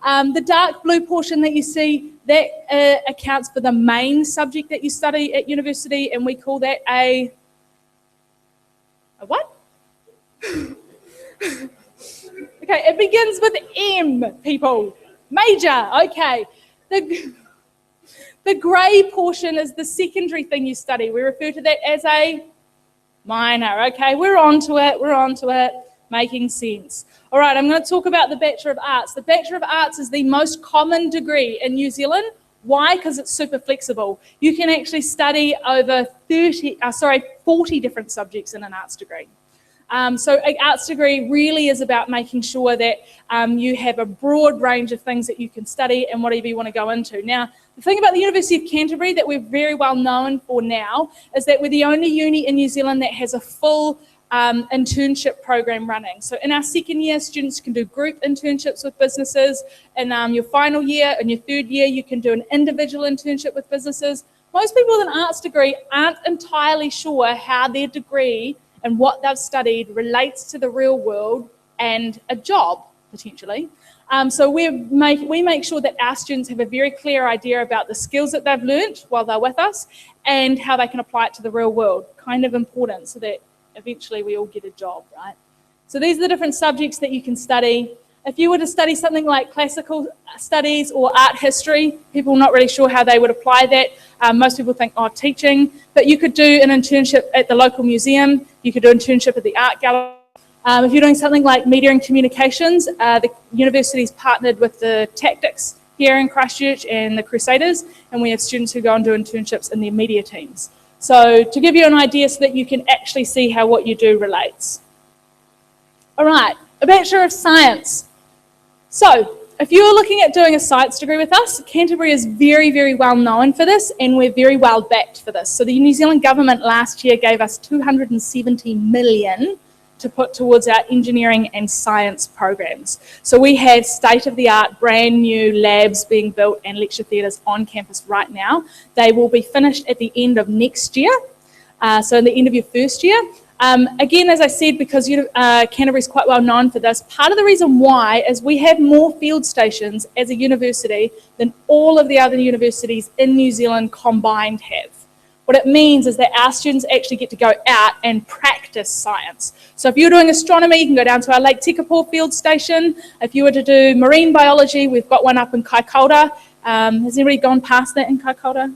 The dark blue portion that you see, that accounts for the main subject that you study at university, and we call that a what? Okay, it begins with M, people. Major, okay. The grey portion is the secondary thing you study. We refer to that as a minor, okay? We're on to it, making sense. All right, I'm going to talk about the Bachelor of Arts. The Bachelor of Arts is the most common degree in New Zealand. Why? Because it's super flexible. You can actually study over 40 different subjects in an arts degree. So an arts degree really is about making sure that you have a broad range of things that you can study and whatever you want to go into. Now, the thing about the University of Canterbury that we're very well known for now is that we're the only uni in New Zealand that has a full internship program running. So in our second year, students can do group internships with businesses. In your final year and your third year, you can do an individual internship with businesses. Most people with an arts degree aren't entirely sure how their degree and what they've studied relates to the real world and a job, potentially. So we make sure that our students have a very clear idea about the skills that they've learnt while they're with us and how they can apply it to the real world. Kind of important so that eventually we all get a job, right? So these are the different subjects that you can study. If you were to study something like classical studies or art history, people are not really sure how they would apply that. Most people think, oh, teaching, but you could do an internship at the local museum, you could do an internship at the art gallery. If you're doing something like media and communications, the university's partnered with the Tactics here in Christchurch and the Crusaders, and we have students who go and do internships in their media teams. So to give you an idea so that you can actually see how what you do relates. All right, a Bachelor of Science. So if you're looking at doing a science degree with us, Canterbury is very, very well known for this, and we're very well backed for this. So the New Zealand government last year gave us $270 million to put towards our engineering and science programs. So we have state-of-the-art, brand new labs being built and lecture theatres on campus right now. They will be finished at the end of next year, so at the end of your first year. Again, as I said, because Canterbury is quite well known for this, part of the reason why is we have more field stations as a university than all of the other universities in New Zealand combined have. What it means is that our students actually get to go out and practice science. So if you're doing astronomy, you can go down to our Lake Tekapo field station. If you were to do marine biology, we've got one up in Kaikoura. Has anybody gone past that in Kaikoura?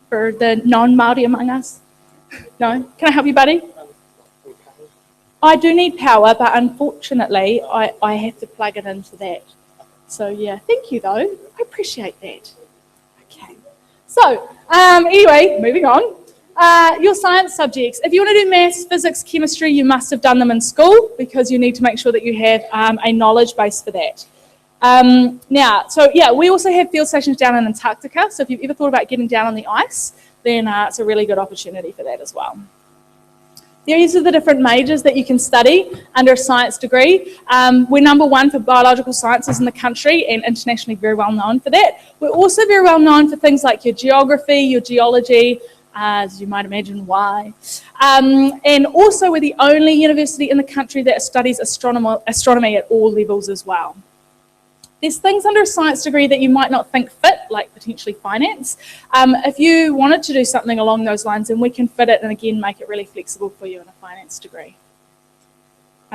For the non-Māori among us? No? Can I help you, buddy? I do need power, but unfortunately, I have to plug it into that. So yeah, thank you though. I appreciate that. Okay. So anyway, moving on. Your science subjects. If you want to do maths, physics, chemistry, you must have done them in school because you need to make sure that you have a knowledge base for that. We also have field stations down in Antarctica. So if you've ever thought about getting down on the ice, then it's a really good opportunity for that as well. These are the different majors that you can study under a science degree. We're #1 for biological sciences in the country and internationally very well known for that. We're also very well known for things like your geography, your geology, as you might imagine why. And also we're the only university in the country that studies astronomy at all levels as well. There's things under a science degree that you might not think fit, like potentially finance. If you wanted to do something along those lines, then we can fit it and again make it really flexible for you in a finance degree.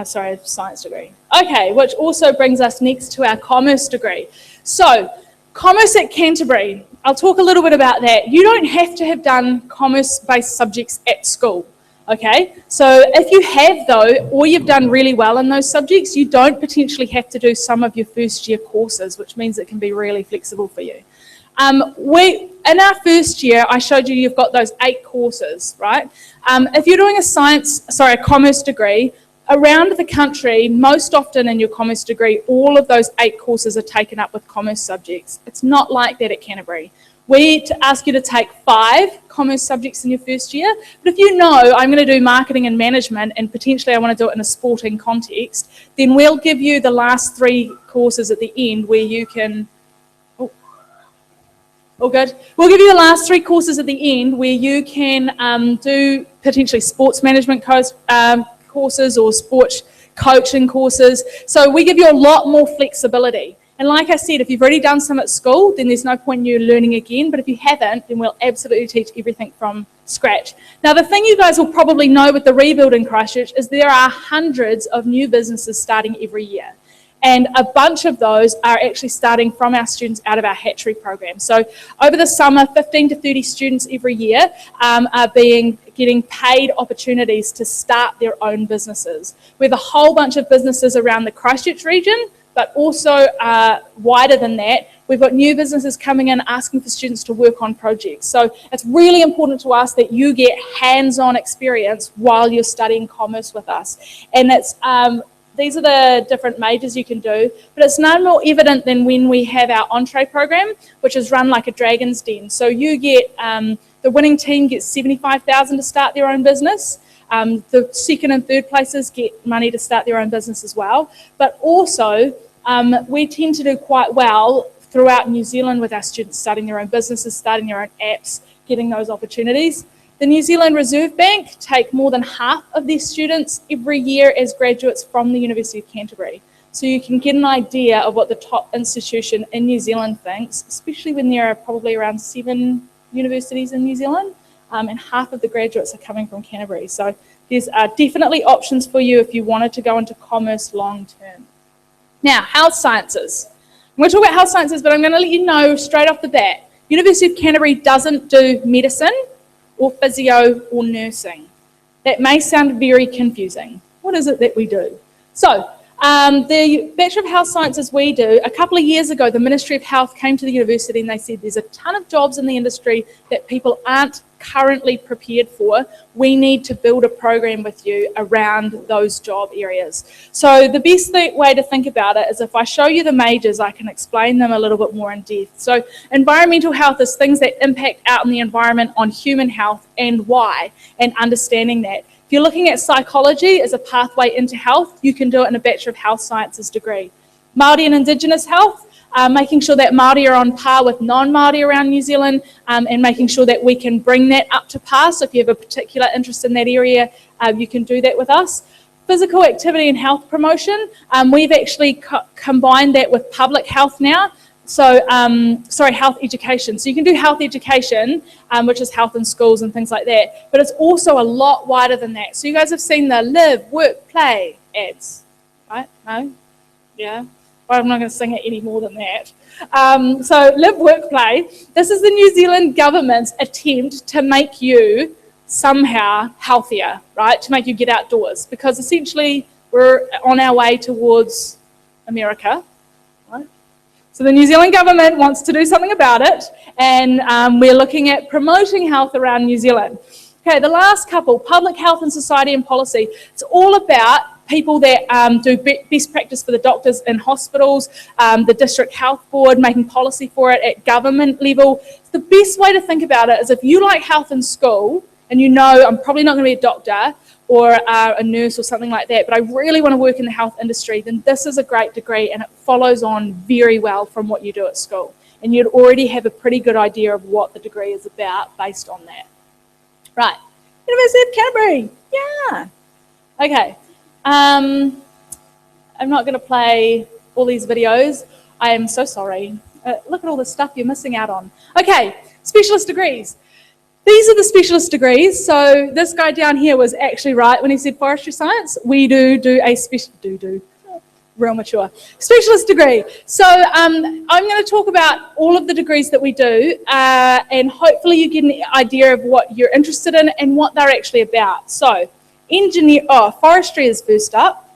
Science degree. Okay, which also brings us next to our commerce degree. So, commerce at Canterbury. I'll talk a little bit about that. You don't have to have done commerce-based subjects at school. Okay, so if you have though, or you've done really well in those subjects, you don't potentially have to do some of your first year courses, which means it can be really flexible for you. In our first year, I showed you you've got those 8 courses, right? If you're doing a commerce degree, around the country, most often in your commerce degree, all of those 8 courses are taken up with commerce subjects. It's not like that at Canterbury. We ask you to take 5 commerce subjects in your first year, but if you know I'm going to do marketing and management and potentially I want to do it in a sporting context, then we'll give you the last 3 courses at the end where you can, all good? We'll give you the last 3 courses at the end where you can do potentially sports management courses or sports coaching courses. So we give you a lot more flexibility. And like I said, if you've already done some at school, then there's no point in you learning again. But if you haven't, then we'll absolutely teach everything from scratch. Now, the thing you guys will probably know with the rebuild in Christchurch is there are hundreds of new businesses starting every year. And a bunch of those are actually starting from our students out of our hatchery program. So over the summer, 15 to 30 students every year are getting paid opportunities to start their own businesses. We have a whole bunch of businesses around the Christchurch region, but also wider than that. We've got new businesses coming in asking for students to work on projects. So it's really important to us that you get hands-on experience while you're studying commerce with us. And it's these are the different majors you can do, but it's no more evident than when we have our entree program, which is run like a dragon's den. So you get, the winning team gets $75,000 to start their own business. The second and third places get money to start their own business as well. But also, we tend to do quite well throughout New Zealand with our students starting their own businesses, starting their own apps, getting those opportunities. The New Zealand Reserve Bank take more than half of their students every year as graduates from the University of Canterbury. So you can get an idea of what the top institution in New Zealand thinks, especially when there are probably around 7 universities in New Zealand, and half of the graduates are coming from Canterbury. So there's definitely options for you if you wanted to go into commerce long term. Now, health sciences. I'm going to talk about health sciences, but I'm going to let you know straight off the bat, University of Canterbury doesn't do medicine or physio or nursing. That may sound very confusing. What is it that we do? So, the Bachelor of Health Sciences we do, a couple of years ago, the Ministry of Health came to the university and they said there's a ton of jobs in the industry that people aren't currently prepared for. We need to build a program with you around those job areas. So the best way to think about it is if I show you the majors, I can explain them a little bit more in depth. So environmental health is things that impact out in the environment on human health and why, and understanding that. If you're looking at psychology as a pathway into health, you can do it in a Bachelor of Health Sciences degree. Māori and Indigenous health, making sure that Māori are on par with non-Māori around New Zealand, and making sure that we can bring that up to par. So if you have a particular interest in that area, you can do that with us. Physical activity and health promotion, we've actually combined that with public health now. So, health education. So you can do health education, which is health in schools and things like that, but it's also a lot wider than that. So you guys have seen the live, work, play ads, right? No? Yeah? Well, I'm not going to sing it any more than that. So live, work, play. This is the New Zealand government's attempt to make you somehow healthier, right? To make you get outdoors, because essentially we're on our way towards America, right? So the New Zealand government wants to do something about it, and we're looking at promoting health around New Zealand. Okay, the last couple, public health and society and policy. It's all about people that do best practice for the doctors in hospitals, the district health board, making policy for it at government level. The best way to think about it is if you like health in school, and you know I'm probably not going to be a doctor or a nurse or something like that, but I really want to work in the health industry, then this is a great degree and it follows on very well from what you do at school. And you'd already have a pretty good idea of what the degree is about based on that. Right, University of Canterbury, yeah. Okay, I'm not going to play all these videos. I am so sorry. Look at all the stuff you're missing out on. Okay, specialist degrees. These are the specialist degrees. So this guy down here was actually right when he said forestry science. We do a real mature specialist degree. So I'm going to talk about all of the degrees that we do, and hopefully you get an idea of what you're interested in and what they're actually about. So forestry is first up.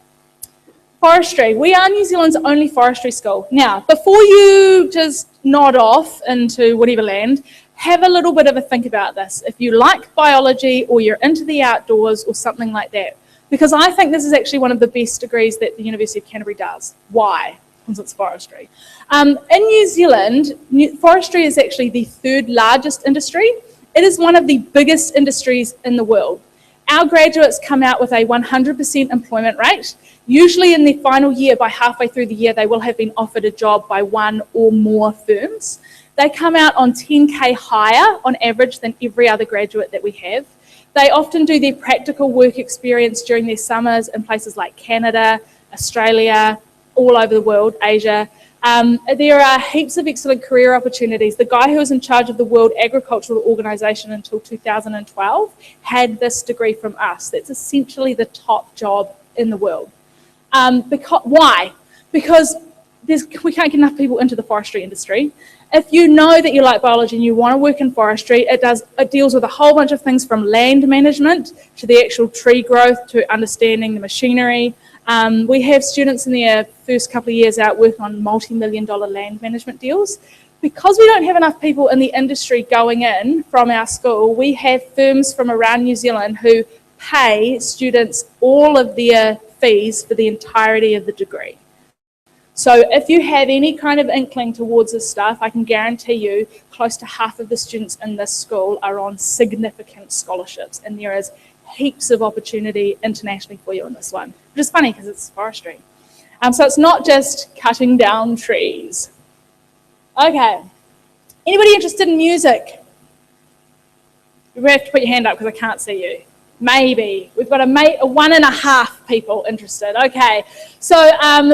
Forestry. We are New Zealand's only forestry school. Now, before you just nod off into whatever land, have a little bit of a think about this. If you like biology or you're into the outdoors or something like that, because I think this is actually one of the best degrees that the University of Canterbury does. Why? Because it's forestry. In New Zealand, forestry is actually the third largest industry. It is one of the biggest industries in the world. Our graduates come out with a 100% employment rate. Usually in their final year, by halfway through the year, they will have been offered a job by one or more firms. They come out on 10K higher on average than every other graduate that we have. They often do their practical work experience during their summers in places like Canada, Australia, all over the world, Asia. There are heaps of excellent career opportunities. The guy who was in charge of the World Agricultural Organization until 2012 had this degree from us. That's essentially the top job in the world. Why? Because we can't get enough people into the forestry industry. If you know that you like biology and you want to work in forestry, it deals with a whole bunch of things from land management to the actual tree growth to understanding the machinery. We have students in their first couple of years out working on multi-million-dollar land management deals. Because we don't have enough people in the industry going in from our school, we have firms from around New Zealand who pay students all of their fees for the entirety of the degree. So if you have any kind of inkling towards this stuff, I can guarantee you close to half of the students in this school are on significant scholarships, and there is heaps of opportunity internationally for you in this one, which is funny because it's forestry. So it's not just cutting down trees. Okay, anybody interested in music? You have to put your hand up because I can't see you. Maybe. We've got a 1.5 people interested. Okay, so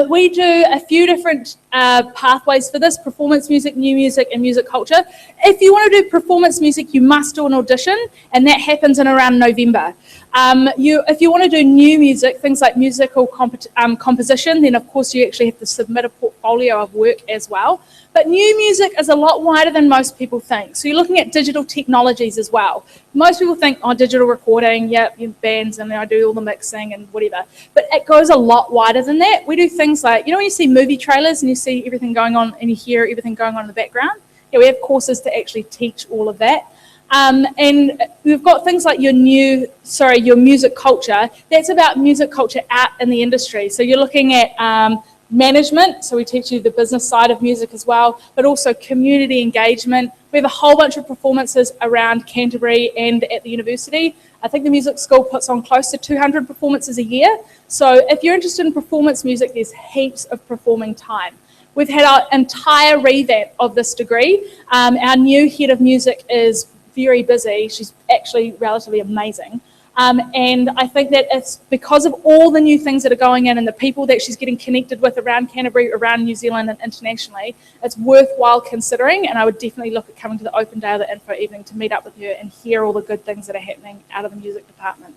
we do a few different pathways for this: performance music, new music, and music culture. If you want to do performance music, you must do an audition, and that happens in around November. If you want to do new music, things like musical composition, then of course you actually have to submit a portfolio of work as well. But new music is a lot wider than most people think. So you're looking at digital technologies as well. Most people think, oh, digital recording, yeah, bands, and I do all the mixing and whatever. But it goes a lot wider than that. We do things like, when you see movie trailers and you see everything going on and you hear everything going on in the background, yeah, we have courses to actually teach all of that. And we've got things like your music culture. That's about music culture out in the industry. So you're looking at management, so we teach you the business side of music as well, but also community engagement. We have a whole bunch of performances around Canterbury and at the university. I think the music school puts on close to 200 performances a year. So if you're interested in performance music, there's heaps of performing time. We've had our entire revamp of this degree. Our new head of music is very busy. She's actually relatively amazing. And I think that it's because of all the new things that are going in and the people that she's getting connected with around Canterbury, around New Zealand and internationally, it's worthwhile considering. And I would definitely look at coming to the open day of the info evening to meet up with her and hear all the good things that are happening out of the music department.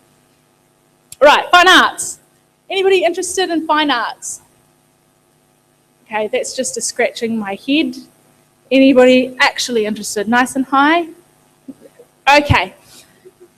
All right, fine arts. Anybody interested in fine arts? Okay, that's just a scratching my head. Anybody actually interested? Nice and high? Okay.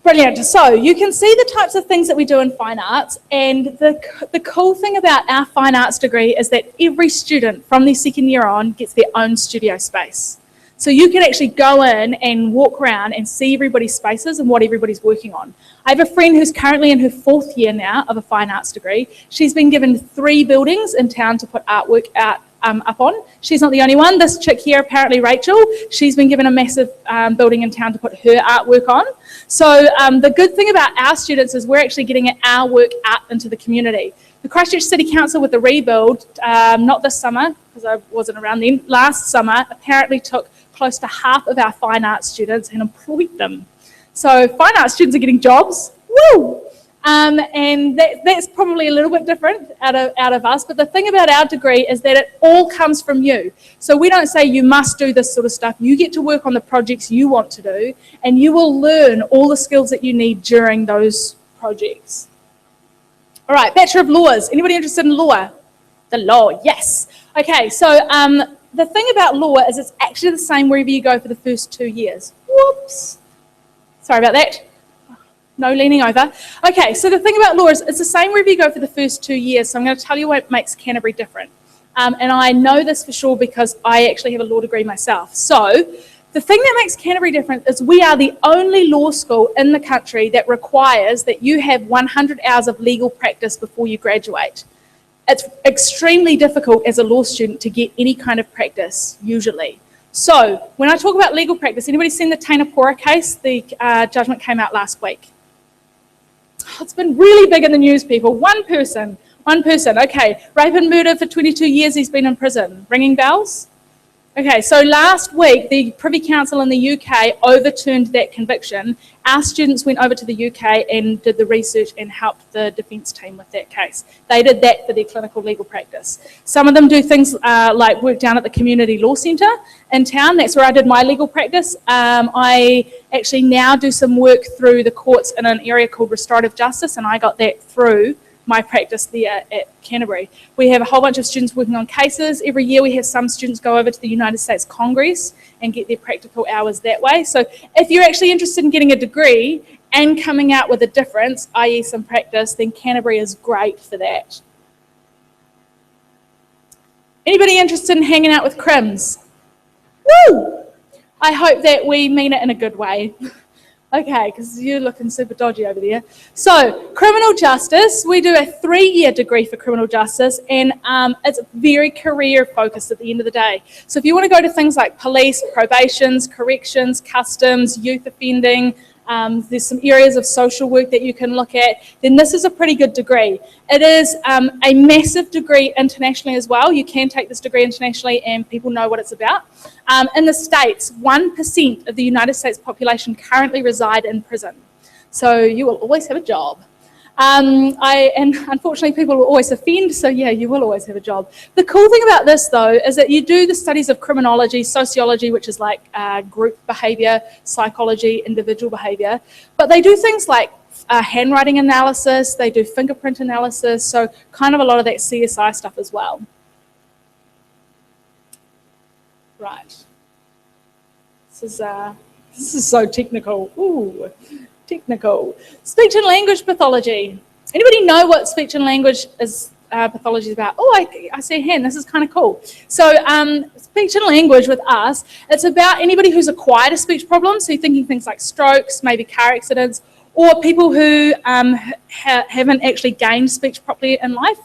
Brilliant. So you can see the types of things that we do in fine arts, and the cool thing about our fine arts degree is that every student from their second year on gets their own studio space. So you can actually go in and walk around and see everybody's spaces and what everybody's working on. I have a friend who's currently in her 4th year now of a fine arts degree. She's been given 3 buildings in town to put artwork out up on. She's not the only one. This chick here, apparently Rachel, she's been given a massive building in town to put her artwork on. So the good thing about our students is we're actually getting our work out into the community. The Christchurch City Council with the rebuild, not this summer, because I wasn't around then, last summer apparently took close to half of our fine arts students and employed them. So fine arts students are getting jobs. Woo! And that's probably a little bit different out of us. But the thing about our degree is that it all comes from you. So we don't say you must do this sort of stuff. You get to work on the projects you want to do, and you will learn all the skills that you need during those projects. All right, Bachelor of Laws. Anybody interested in law? The law, yes. Okay, so the thing about law is it's actually the same wherever you go for the first 2 years. Whoops. Sorry about that. No leaning over. Okay, so the thing about law is it's the same wherever you go for the first 2 years. So I'm going to tell you what makes Canterbury different. And I know this for sure because I actually have a law degree myself. So the thing that makes Canterbury different is we are the only law school in the country that requires that you have 100 hours of legal practice before you graduate. It's extremely difficult as a law student to get any kind of practice, usually. So when I talk about legal practice, anybody seen the Tainapora case? The judgment came out last week. It's been really big in the news, people. One person, okay. Rape and murder for 22 years, he's been in prison. Ringing bells? Okay, so last week, the Privy Council in the UK overturned that conviction. Our students went over to the UK and did the research and helped the defence team with that case. They did that for their clinical legal practice. Some of them do things like work down at the Community Law Centre in town. That's where I did my legal practice. I actually now do some work through the courts in an area called restorative justice, and I got that through my practice there at Canterbury. We have a whole bunch of students working on cases. Every year we have some students go over to the United States Congress and get their practical hours that way. So if you're actually interested in getting a degree and coming out with a difference, i.e. some practice, then Canterbury is great for that. Anybody interested in hanging out with crims? Woo! I hope that we mean it in a good way. Okay, because you're looking super dodgy over there. So, criminal justice, we do a 3-year degree for criminal justice, and it's very career focused at the end of the day. So if you want to go to things like police, probations, corrections, customs, youth offending, there's some areas of social work that you can look at, then this is a pretty good degree. It is a massive degree internationally as well. You can take this degree internationally and people know what it's about. In the States, 1% of the United States population currently reside in prison. So you will always have a job. And unfortunately people will always offend, so yeah, you will always have a job. The cool thing about this though is that you do the studies of criminology, sociology, which is like group behaviour, psychology, individual behaviour, but they do things like handwriting analysis, they do fingerprint analysis, so kind of a lot of that CSI stuff as well. Right. This is so technical. Ooh. Technical. Speech and language pathology. Anybody know what speech and language pathology is about? Oh, I see a hand. This is kind of cool. So speech and language with us, it's about anybody who's acquired a speech problem. So you're thinking things like strokes, maybe car accidents, or people who haven't actually gained speech properly in life,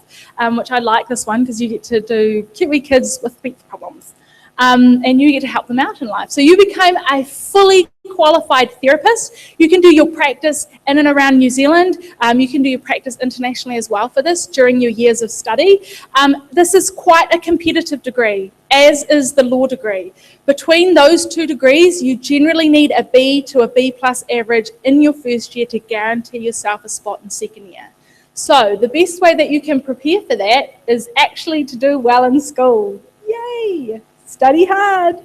which I like this one because you get to do Kiwi kids with speech problems. And you get to help them out in life. So you became a fully qualified therapist. You can do your practice in and around New Zealand. You can do your practice internationally as well for this during your years of study. This is quite a competitive degree, as is the law degree. Between those two degrees, you generally need a B to a B+ average in your first year to guarantee yourself a spot in second year. So the best way that you can prepare for that is actually to do well in school. Yay! Study hard.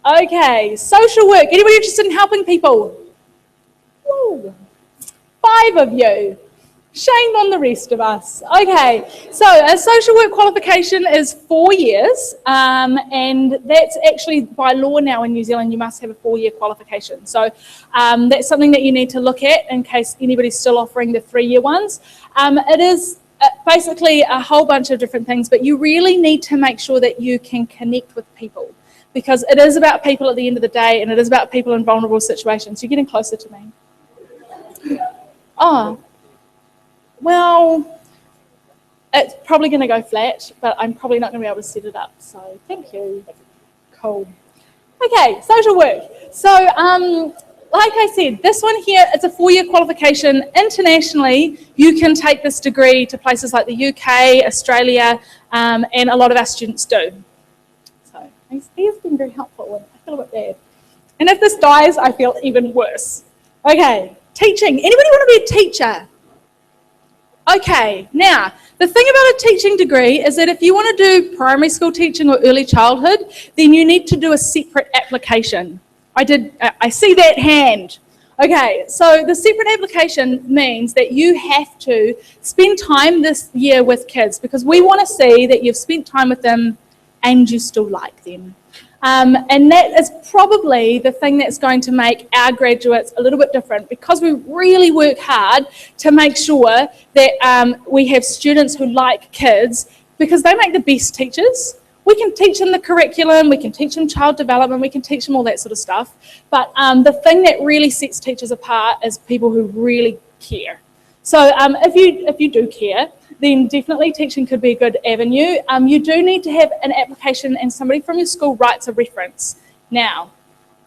Okay, social work. Anybody interested in helping people? Woo. 5 of you. Shame on the rest of us. Okay, so a social work qualification is 4 years, and that's actually by law now in New Zealand, you must have a 4-year qualification. So that's something that you need to look at in case anybody's still offering the 3-year ones. It is basically a whole bunch of different things, but you really need to make sure that you can connect with people because it is about people at the end of the day and it is about people in vulnerable situations. You're getting closer to me. Oh, well, it's probably going to go flat, but I'm probably not going to be able to set it up. So thank you. Cool. Okay, social work. So like I said, this one here, it's a 4-year qualification. Internationally, you can take this degree to places like the UK, Australia, and a lot of our students do. So he has been very helpful, and I feel a bit bad. And if this dies, I feel even worse. Okay, teaching. Anybody want to be a teacher? Okay, now, the thing about a teaching degree is that if you want to do primary school teaching or early childhood, then you need to do a separate application. I see that hand. Okay, so the separate application means that you have to spend time this year with kids because we want to see that you've spent time with them and you still like them. And that is probably the thing that's going to make our graduates a little bit different because we really work hard to make sure that we have students who like kids because they make the best teachers. We can teach them the curriculum, we can teach them child development, we can teach them all that sort of stuff. But the thing that really sets teachers apart is people who really care. So if you do care, then definitely teaching could be a good avenue. You do need to have an application and somebody from your school writes a reference. Now,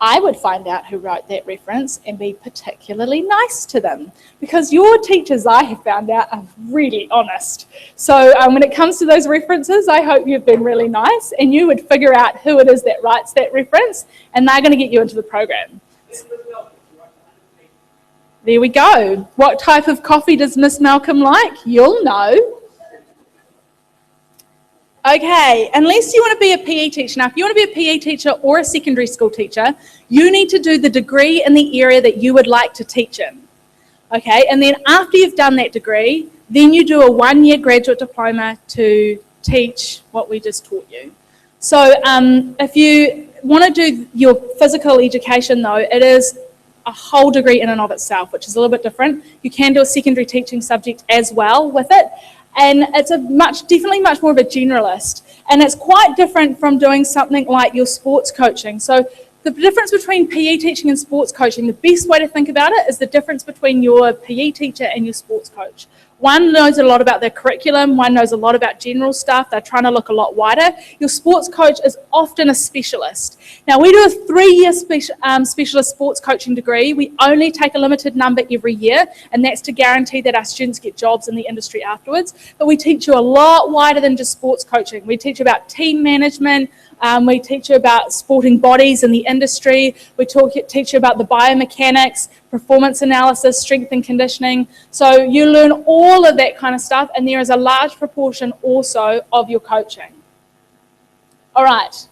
I would find out who wrote that reference and be particularly nice to them, because your teachers, I have found out, are really honest. So when it comes to those references, I hope you've been really nice and you would figure out who it is that writes that reference, and they're going to get you into the program. There we go. What type of coffee does Miss Malcolm like? You'll know. Okay, unless you want to be a PE teacher. Now, if you want to be a PE teacher or a secondary school teacher, you need to do the degree in the area that you would like to teach in. Okay, and then after you've done that degree, then you do a 1-year graduate diploma to teach what we just taught you. So if you want to do your physical education, though, it is a whole degree in and of itself, which is a little bit different. You can do a secondary teaching subject as well with it. And it's definitely much more of a generalist. And it's quite different from doing something like your sports coaching. So the difference between PE teaching and sports coaching, the best way to think about it is the difference between your PE teacher and your sports coach. One knows a lot about their curriculum, one knows a lot about general stuff, they're trying to look a lot wider. Your sports coach is often a specialist. Now, we do a 3-year specialist sports coaching degree. We only take a limited number every year, and that's to guarantee that our students get jobs in the industry afterwards. But we teach you a lot wider than just sports coaching. We teach you about team management, we teach you about sporting bodies in the industry, we teach you about the biomechanics, performance analysis, strength and conditioning. So you learn all of that kind of stuff, and there is a large proportion also of your coaching. All right,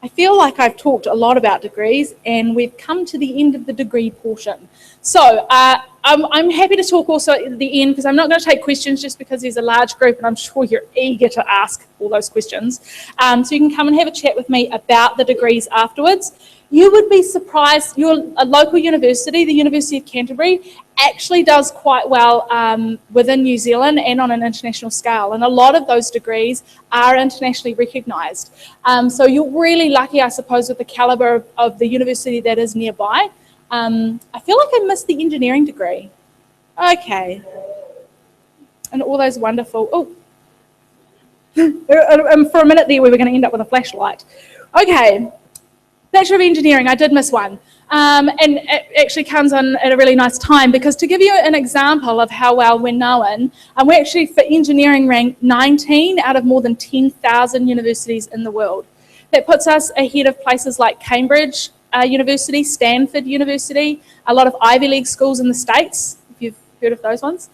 I feel like I've talked a lot about degrees, and we've come to the end of the degree portion. So I'm happy to talk also at the end, because I'm not going to take questions just because there's a large group and I'm sure you're eager to ask all those questions. So you can come and have a chat with me about the degrees afterwards. You would be surprised, a local university, the University of Canterbury, actually does quite well within New Zealand and on an international scale. And a lot of those degrees are internationally recognised. So you're really lucky, I suppose, with the calibre of the university that is nearby. I feel like I missed the engineering degree. Okay. And all those wonderful, for a minute there we were going to end up with a flashlight. Okay. Bachelor of Engineering, I did miss one. And it actually comes on at a really nice time, because to give you an example of how well we're known, we actually, for engineering, ranked 19 out of more than 10,000 universities in the world. That puts us ahead of places like Cambridge University, Stanford University, a lot of Ivy League schools in the States, if you've heard of those ones.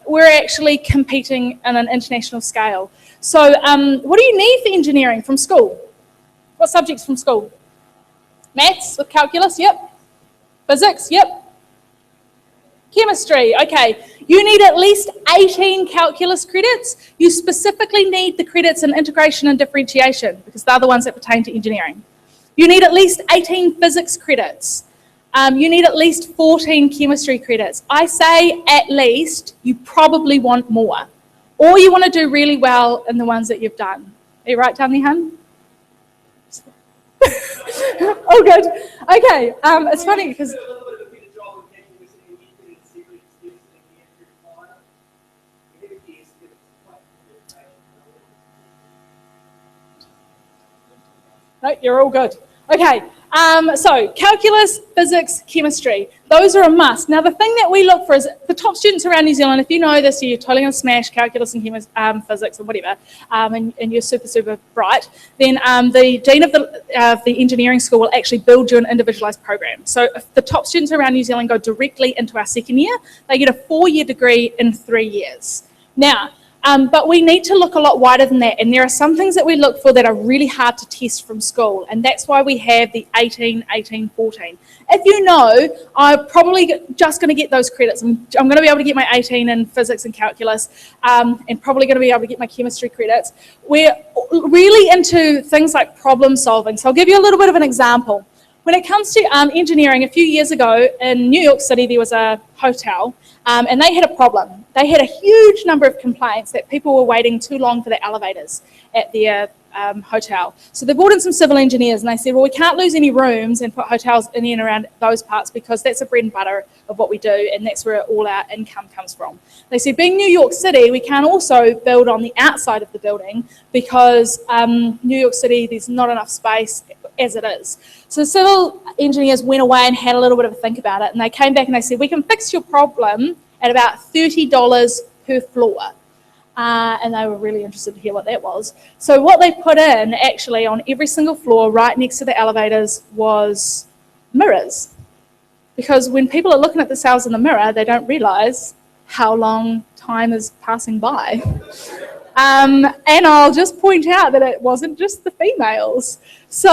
We're actually competing on an international scale. So what do you need for engineering from school? What subjects from school? Maths with calculus, yep. Physics, yep. Chemistry, okay. You need at least 18 calculus credits. You specifically need the credits in integration and differentiation, because they're the ones that pertain to engineering. You need at least 18 physics credits. You need at least 14 chemistry credits. I say at least, you probably want more. Or you want to do really well in the ones that you've done. Are you right down there, hun? Oh, good. Okay, it's funny because... No, you're all good. Okay, so calculus, physics, chemistry, those are a must. Now, the thing that we look for is the top students around New Zealand. If you know this, you're totally going to smash calculus and physics or whatever, and you're super, super bright, then the dean of the engineering school will actually build you an individualised program. So if the top students around New Zealand go directly into our second year, they get a 4-year degree in 3 years. Now, but we need to look a lot wider than that, and there are some things that we look for that are really hard to test from school, and that's why we have the 18, 18, 14. If you know, I'm probably just going to get those credits. I'm going to be able to get my 18 in physics and calculus, and probably going to be able to get my chemistry credits. We're really into things like problem solving, so I'll give you a little bit of an example. When it comes to engineering, a few years ago in New York City, there was a hotel, and they had a problem. They had a huge number of complaints that people were waiting too long for the elevators at their hotel. So they brought in some civil engineers, and they said, well, we can't lose any rooms and put hotels in and around those parts, because that's the bread and butter of what we do, and that's where all our income comes from. They said, being New York City, we can't also build on the outside of the building, because New York City, there's not enough space. as it is. So civil engineers went away and had a little bit of a think about it, and they came back and they said, we can fix your problem at about $30 per floor. And they were really interested to hear what that was. So what they put in actually on every single floor right next to the elevators was mirrors. Because when people are looking at themselves in the mirror, they don't realise how long time is passing by. And I'll just point out that it wasn't just the females. So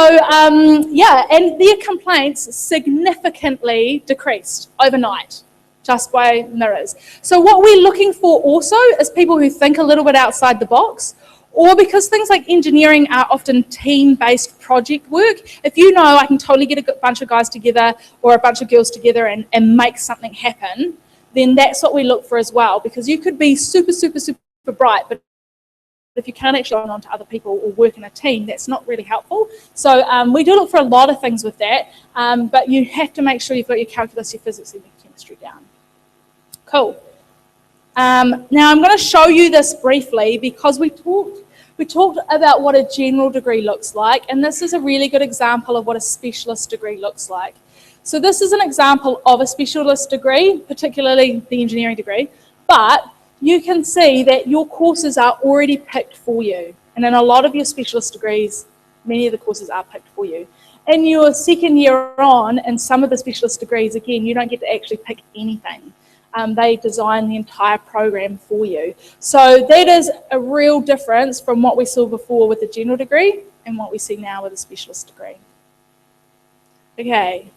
yeah, and their complaints significantly decreased overnight just by mirrors. So what we're looking for also is people who think a little bit outside the box, or because things like engineering are often team-based project work, if you know I can totally get a bunch of guys together or a bunch of girls together and make something happen, then that's what we look for as well, because you could be super, super, super bright, but if you can't actually go on to other people or work in a team, that's not really helpful. So we do look for a lot of things with that, but you have to make sure you've got your calculus, your physics, and your chemistry down. Cool. Now I'm going to show you this briefly because we talked about what a general degree looks like, and this is a really good example of what a specialist degree looks like. So this is an example of a specialist degree, particularly the engineering degree, but you can see that your courses are already picked for you. And in a lot of your specialist degrees, many of the courses are picked for you. In your second year on, in some of the specialist degrees, again, you don't get to actually pick anything. They design the entire program for you. So that is a real difference from what we saw before with the general degree and what we see now with a specialist degree. Okay,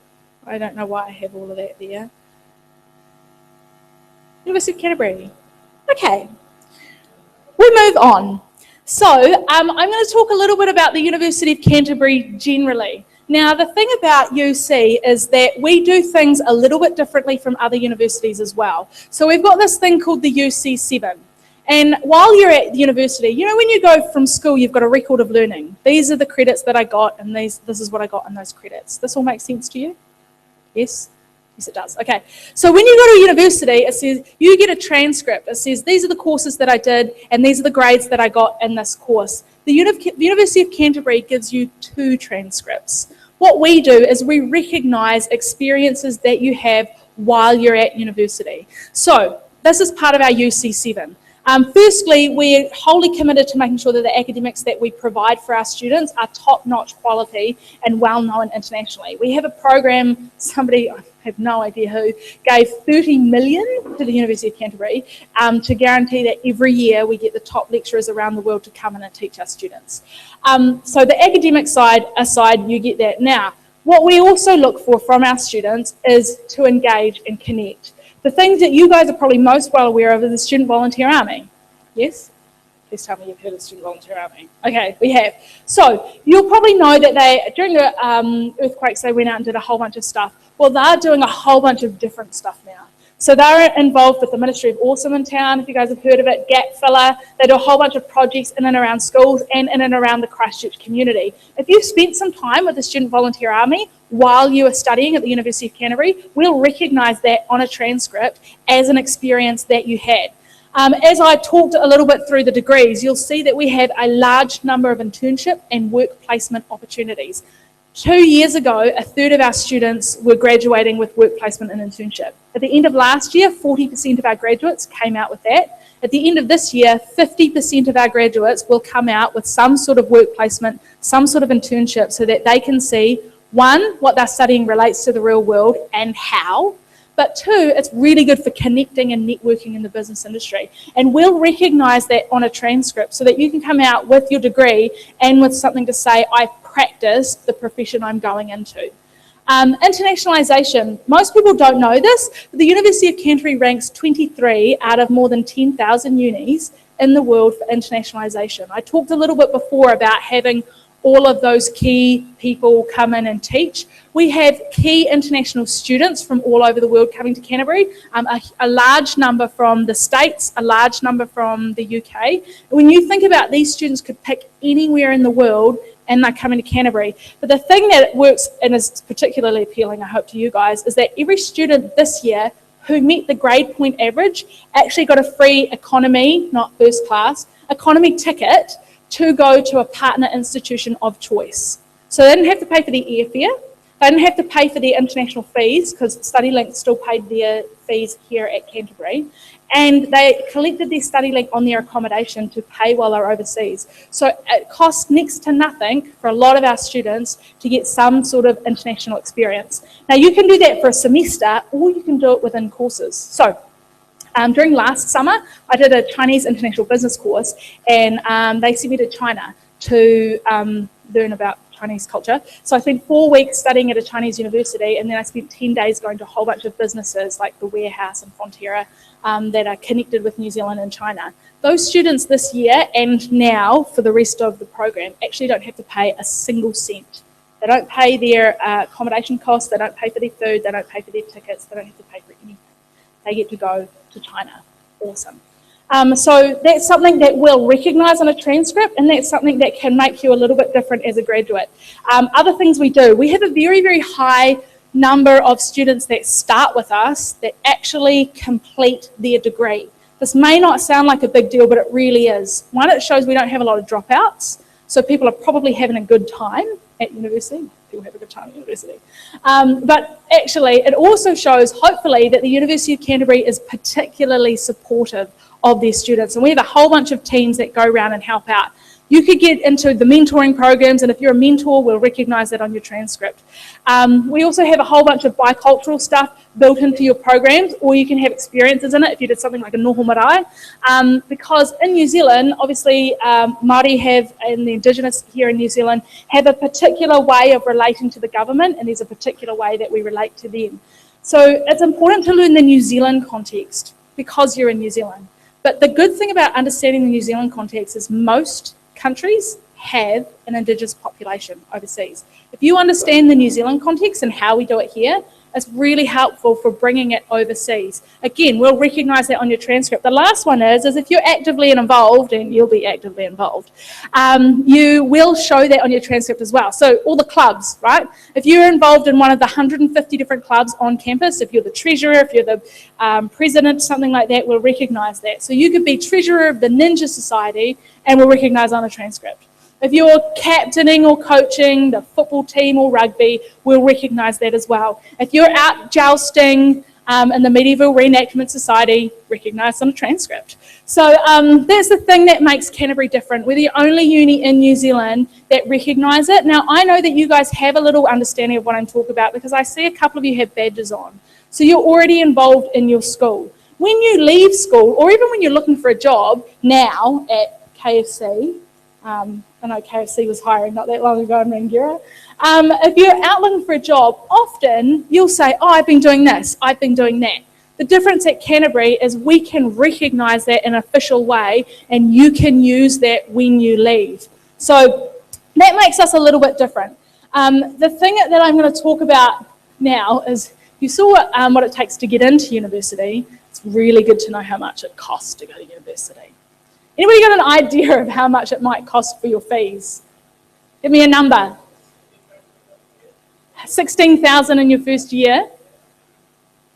I don't know why I have all of that there. University of Canterbury. Okay, we move on. So I'm going to talk a little bit about the University of Canterbury generally. Now, the thing about UC is that we do things a little bit differently from other universities as well. So we've got this thing called the UC7. And while you're at the university, you know, when you go from school, you've got a record of learning. These are the credits that I got, and this is what I got in those credits. This all makes sense to you? Yes? Yes, it does. Okay. So when you go to university, it says you get a transcript. It says these are the courses that I did, and these are the grades that I got in this course. The University of Canterbury gives you 2 transcripts. What we do is we recognise experiences that you have while you're at university. So this is part of our UC7. Firstly, we're wholly committed to making sure that the academics that we provide for our students are top-notch quality and well-known internationally. We have a program, somebody, I have no idea who, gave $30 million to the University of Canterbury to guarantee that every year we get the top lecturers around the world to come in and teach our students. So the academic side aside, you get that. Now, what we also look for from our students is to engage and connect. The things that you guys are probably most well aware of is the Student Volunteer Army. Yes? Please tell me you've heard of the Student Volunteer Army. Okay, we have. So you'll probably know that during the earthquakes, they went out and did a whole bunch of stuff. Well, they're doing a whole bunch of different stuff now. So they're involved with the Ministry of Awesome in town, if you guys have heard of it, Gap Filler. They do a whole bunch of projects in and around schools and in and around the Christchurch community. If you've spent some time with the Student Volunteer Army while you are studying at the University of Canterbury, we'll recognise that on a transcript as an experience that you had. As I talked a little bit through the degrees, you'll see that we have a large number of internship and work placement opportunities. 2 years ago, a third of our students were graduating with work placement and internship. At the end of last year, 40% of our graduates came out with that. At the end of this year, 50% of our graduates will come out with some sort of work placement, some sort of internship, so that they can see, 1, what they're studying relates to the real world and how, but 2, it's really good for connecting and networking in the business industry. And we'll recognise that on a transcript so that you can come out with your degree and with something to say, I practiced the profession I'm going into. Internationalisation. Most people don't know this, but the University of Canterbury ranks 23 out of more than 10,000 unis in the world for internationalisation. I talked a little bit before about having all of those key people come in and teach. We have key international students from all over the world coming to Canterbury, a large number from the States, a large number from the UK. When you think about these students could pick anywhere in the world and they're coming to Canterbury. But the thing that works and is particularly appealing, I hope, to you guys, is that every student this year who met the grade point average actually got a free economy, not first class, economy ticket to go to a partner institution of choice. So they didn't have to pay for the airfare. They didn't have to pay for their international fees because StudyLink still paid their fees here at Canterbury. And they collected their StudyLink on their accommodation to pay while they're overseas. So it costs next to nothing for a lot of our students to get some sort of international experience. Now you can do that for a semester or you can do it within courses. So during last summer, I did a Chinese international business course and they sent me to China to learn about Chinese culture. So I spent 4 weeks studying at a Chinese university, and then I spent 10 days going to a whole bunch of businesses like the Warehouse and Fonterra that are connected with New Zealand and China. Those students this year and now for the rest of the program actually don't have to pay a single cent. They don't pay their accommodation costs, they don't pay for their food, they don't pay for their tickets, they don't have to pay for anything. They get to go to China. Awesome. So that's something that we'll recognise on a transcript, and that's something that can make you a little bit different as a graduate. Other things we do, we have a very, very high number of students that start with us that actually complete their degree. This may not sound like a big deal, but it really is. One, it shows we don't have a lot of dropouts, so people are probably having a good time at university. People have a good time at university. But actually, it also shows, hopefully, that the University of Canterbury is particularly supportive of their students. And we have a whole bunch of teams that go around and help out. You could get into the mentoring programs, and if you're a mentor, we'll recognise that on your transcript. We also have a whole bunch of bicultural stuff built into your programs, or you can have experiences in it if you did something like a noho marae. Because in New Zealand, obviously, Māori have, and the Indigenous here in New Zealand, have a particular way of relating to the government, and there's a particular way that we relate to them. So it's important to learn the New Zealand context because you're in New Zealand. But the good thing about understanding the New Zealand context is most countries have an Indigenous population overseas. If you understand the New Zealand context and how we do it here, it's really helpful for bringing it overseas. Again, we'll recognise that on your transcript. The last one is if you're actively involved, and you'll be actively involved, you will show that on your transcript as well. So all the clubs, right? If you're involved in one of the 150 different clubs on campus, if you're the treasurer, if you're the president, something like that, we'll recognise that. So you could be treasurer of the Ninja Society and we'll recognise on a transcript. If you're captaining or coaching the football team or rugby, we'll recognise that as well. If you're out jousting in the Medieval Reenactment Society, recognised on a transcript. So that's the thing that makes Canterbury different. We're the only uni in New Zealand that recognise it. Now, I know that you guys have a little understanding of what I'm talking about because I see a couple of you have badges on. So you're already involved in your school. When you leave school, or even when you're looking for a job now at KFC, I know KFC was hiring not that long ago in Rangiora. If you're out looking for a job, often you'll say, oh, I've been doing this, I've been doing that. The difference at Canterbury is we can recognise that in an official way and you can use that when you leave. So that makes us a little bit different. The thing that I'm going to talk about now is you saw what it takes to get into university. It's really good to know how much it costs to go to university. Anybody got an idea of how much it might cost for your fees? Give me a number. 16,000 in your first year.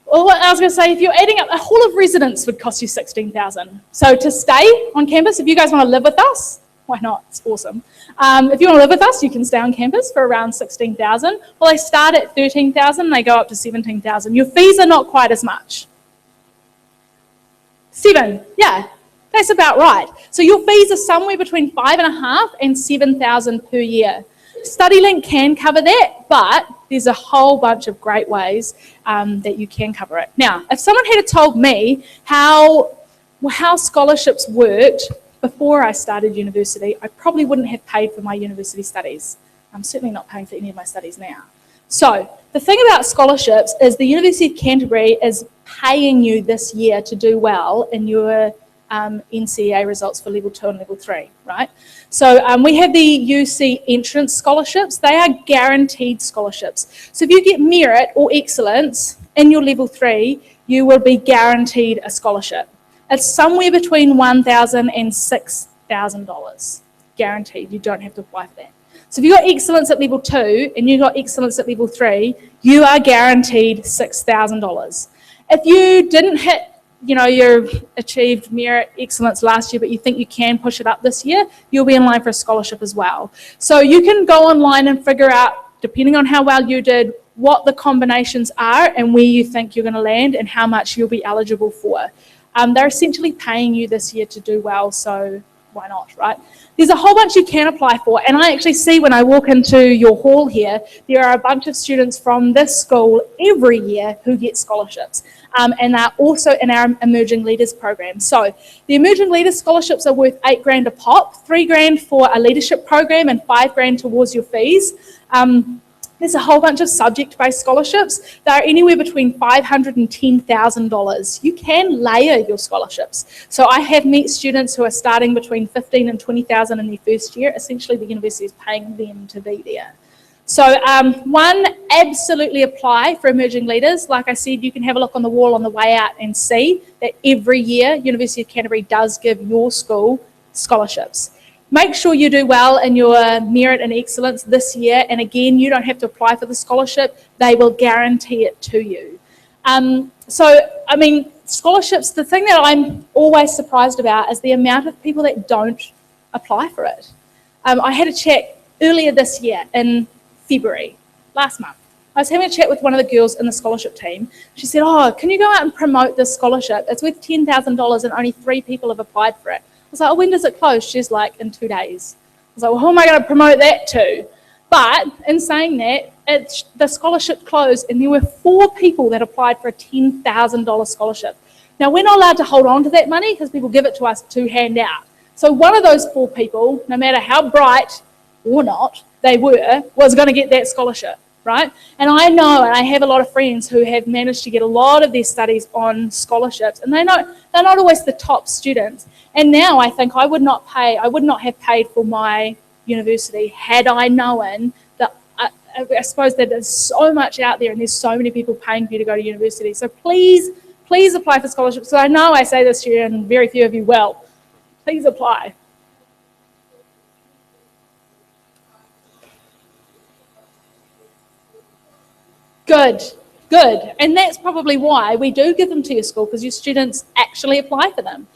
Well, I was going to say, if you're adding up, a hall of residence would cost you 16,000. So to stay on campus, if you guys want to live with us, why not? It's awesome. If you want to live with us, you can stay on campus for around 16,000. Well, they start at 13,000, they go up to 17,000. Your fees are not quite as much. 7, yeah. That's about right. So your fees are somewhere between 5,500 and 7,000 per year. StudyLink can cover that, but there's a whole bunch of great ways that you can cover it. Now, if someone had told me how scholarships worked before I started university, I probably wouldn't have paid for my university studies. I'm certainly not paying for any of my studies now. So the thing about scholarships is the University of Canterbury is paying you this year to do well in your NCEA results for level 2 and level 3, right? So we have the UC entrance scholarships. They are guaranteed scholarships. So if you get merit or excellence in your level 3, you will be guaranteed a scholarship. It's somewhere between $1,000 and $6,000, guaranteed. You don't have to apply for that. So if you got excellence at level 2 and you got excellence at level 3, you are guaranteed $6,000. If you didn't hit you achieved merit excellence last year, but you think you can push it up this year, you'll be in line for a scholarship as well. So you can go online and figure out, depending on how well you did, what the combinations are and where you think you're going to land and how much you'll be eligible for. They're essentially paying you this year to do well, so why not, right? There's a whole bunch you can apply for, and I actually see when I walk into your hall here, there are a bunch of students from this school every year who get scholarships, and they're also in our Emerging Leaders program. So the Emerging Leaders scholarships are worth $8,000 a pop, $3,000 for a leadership program and $5,000 towards your fees. There's a whole bunch of subject-based scholarships. They're anywhere between $500 and $10,000. You can layer your scholarships. So I have met students who are starting between $15,000 and $20,000 in their first year. Essentially, the university is paying them to be there. So one, absolutely apply for Emerging Leaders. Like I said, you can have a look on the wall on the way out and see that every year University of Canterbury does give your school scholarships. Make sure you do well in your merit and excellence this year, and again, you don't have to apply for the scholarship. They will guarantee it to you. Scholarships, the thing that I'm always surprised about is the amount of people that don't apply for it. I had a chat earlier this year in February, last month. I was having a chat with one of the girls in the scholarship team. She said, can you go out and promote this scholarship? It's worth $10,000 and only 3 people have applied for it. I was like, when does it close? She's like, in 2 days. I was like, well, who am I going to promote that to? But in saying that, the scholarship closed and there were 4 people that applied for a $10,000 scholarship. Now, we're not allowed to hold on to that money because people give it to us to hand out. So one of those 4 people, no matter how bright or not they were, was going to get that scholarship, right? And I know, and I have a lot of friends who have managed to get a lot of their studies on scholarships, and they're not always the top students. And now I think I would not have paid for my university had I known that. I suppose that there's so much out there and there's so many people paying for you to go to university. So please apply for scholarships. So I know I say this to you and very few of you will. Please apply. Good. And that's probably why we do give them to your school, because your students actually apply for them.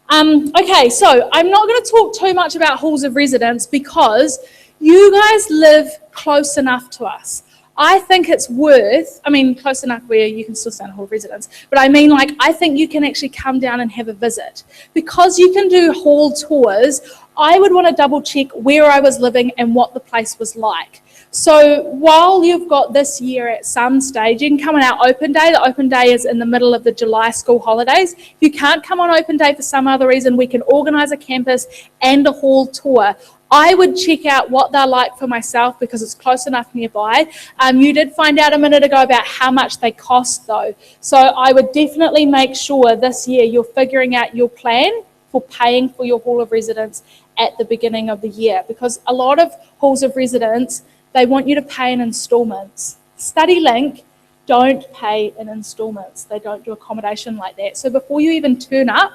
Okay, so I'm not going to talk too much about halls of residence because you guys live close enough to us. I think it's worth, close enough where you can still stay in a hall of residence, but I think you can actually come down and have a visit. Because you can do hall tours, I would want to double check where I was living and what the place was like. So while you've got this year at some stage, you can come on our open day. The open day is in the middle of the July school holidays. If you can't come on open day for some other reason, we can organise a campus and a hall tour. I would check out what they're like for myself because it's close enough nearby. You did find out a minute ago about how much they cost though. So I would definitely make sure this year you're figuring out your plan for paying for your hall of residence at the beginning of the year, because a lot of halls of residence, they want you to pay in instalments. StudyLink don't pay in instalments. They don't do accommodation like that. So before you even turn up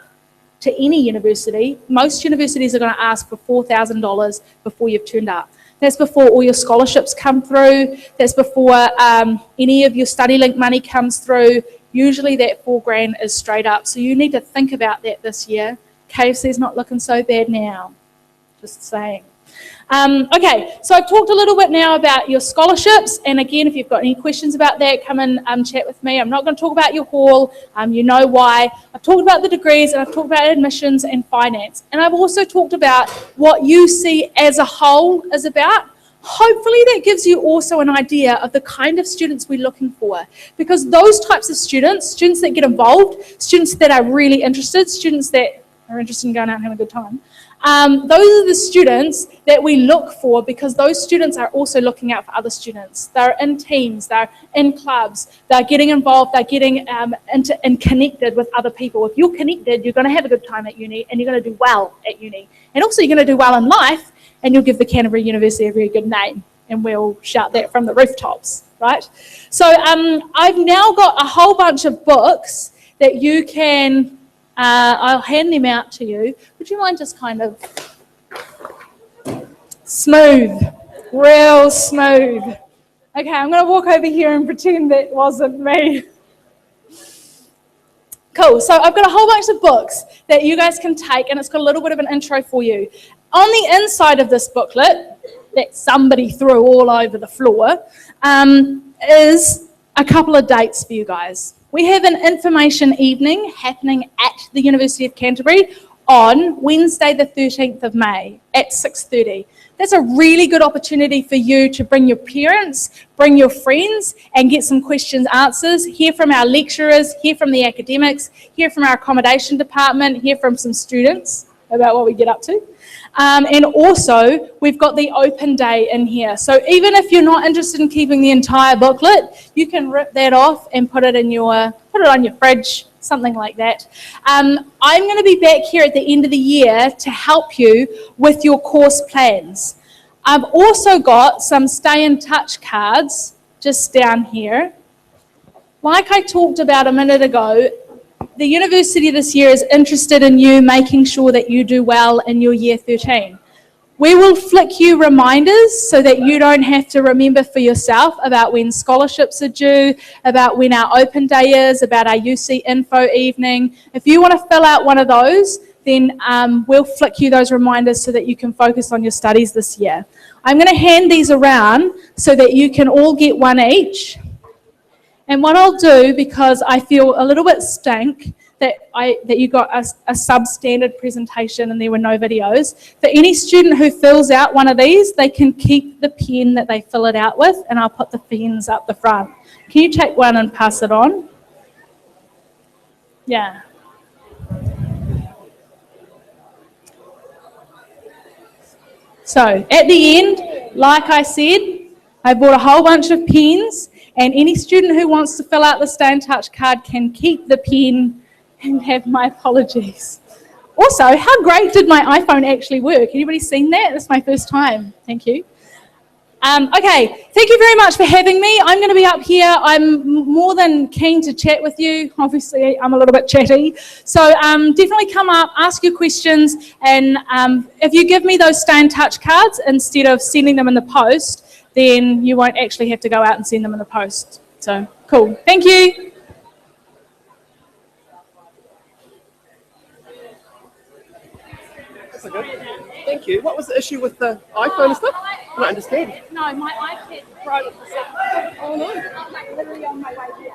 to any university, most universities are going to ask for $4,000 before you've turned up. That's before all your scholarships come through. That's before any of your StudyLink money comes through. Usually that $4,000 is straight up. So you need to think about that this year. KFC's not looking so bad now. Just saying. Okay, so I've talked a little bit now about your scholarships, and again, if you've got any questions about that, come and chat with me. I'm not going to talk about your hall, you know why. I've talked about the degrees, and I've talked about admissions and finance, and I've also talked about what you see as a whole is about. Hopefully that gives you also an idea of the kind of students we're looking for, because those types of students that get involved, students that are really interested, students that are interested in going out and having a good time, those are the students that we look for, because those students are also looking out for other students. They're in teams, they're in clubs, they're getting involved, they're getting and connected with other people. If you're connected, you're going to have a good time at uni and you're going to do well at uni. And also you're going to do well in life, and you'll give the Canterbury University a very good name, and we'll shout that from the rooftops, right? So I've now got a whole bunch of books that you can... I'll hand them out to you. Would you mind just kind of smooth, real smooth? Okay, I'm going to walk over here and pretend that wasn't me. Because Cool. So I've got a whole bunch of books that you guys can take, and it's got a little bit of an intro for you. On the inside of this booklet, that somebody threw all over the floor, is a couple of dates for you guys. We have an information evening happening at the University of Canterbury on Wednesday the 13th of May at 6:30. That's a really good opportunity for you to bring your parents, bring your friends, and get some questions answers, hear from our lecturers, hear from the academics, hear from our accommodation department, hear from some students about what we get up to. And also, we've got the open day in here. So even if you're not interested in keeping the entire booklet, you can rip that off and put it on your fridge, something like that. I'm going to be back here at the end of the year to help you with your course plans. I've also got some stay in touch cards just down here. Like I talked about a minute ago, the university this year is interested in you making sure that you do well in your year 13. We will flick you reminders so that you don't have to remember for yourself about when scholarships are due, about when our open day is, about our UC info evening. If you want to fill out one of those, then we'll flick you those reminders so that you can focus on your studies this year. I'm going to hand these around so that you can all get one each. And what I'll do, because I feel a little bit stank that you got a substandard presentation and there were no videos, for any student who fills out one of these, they can keep the pen that they fill it out with, and I'll put the pens up the front. Can you take one and pass it on? Yeah. So at the end, like I said, I bought a whole bunch of pens, and any student who wants to fill out the Stay in Touch card can keep the pen and have my apologies. Also, how great did my iPhone actually work? Anybody seen that? That's my first time. Thank you. Okay, thank you very much for having me. I'm going to be up here. I'm more than keen to chat with you. Obviously, I'm a little bit chatty. So definitely come up, ask your questions, and if you give me those Stay in Touch cards instead of sending them in the post, then you won't actually have to go out and send them in the post. So, cool. Thank you. Okay. Thank you. What was the issue with the iPhone and stuff? I don't understand. No, my iPad broke. Oh no. I'm like literally on my way here.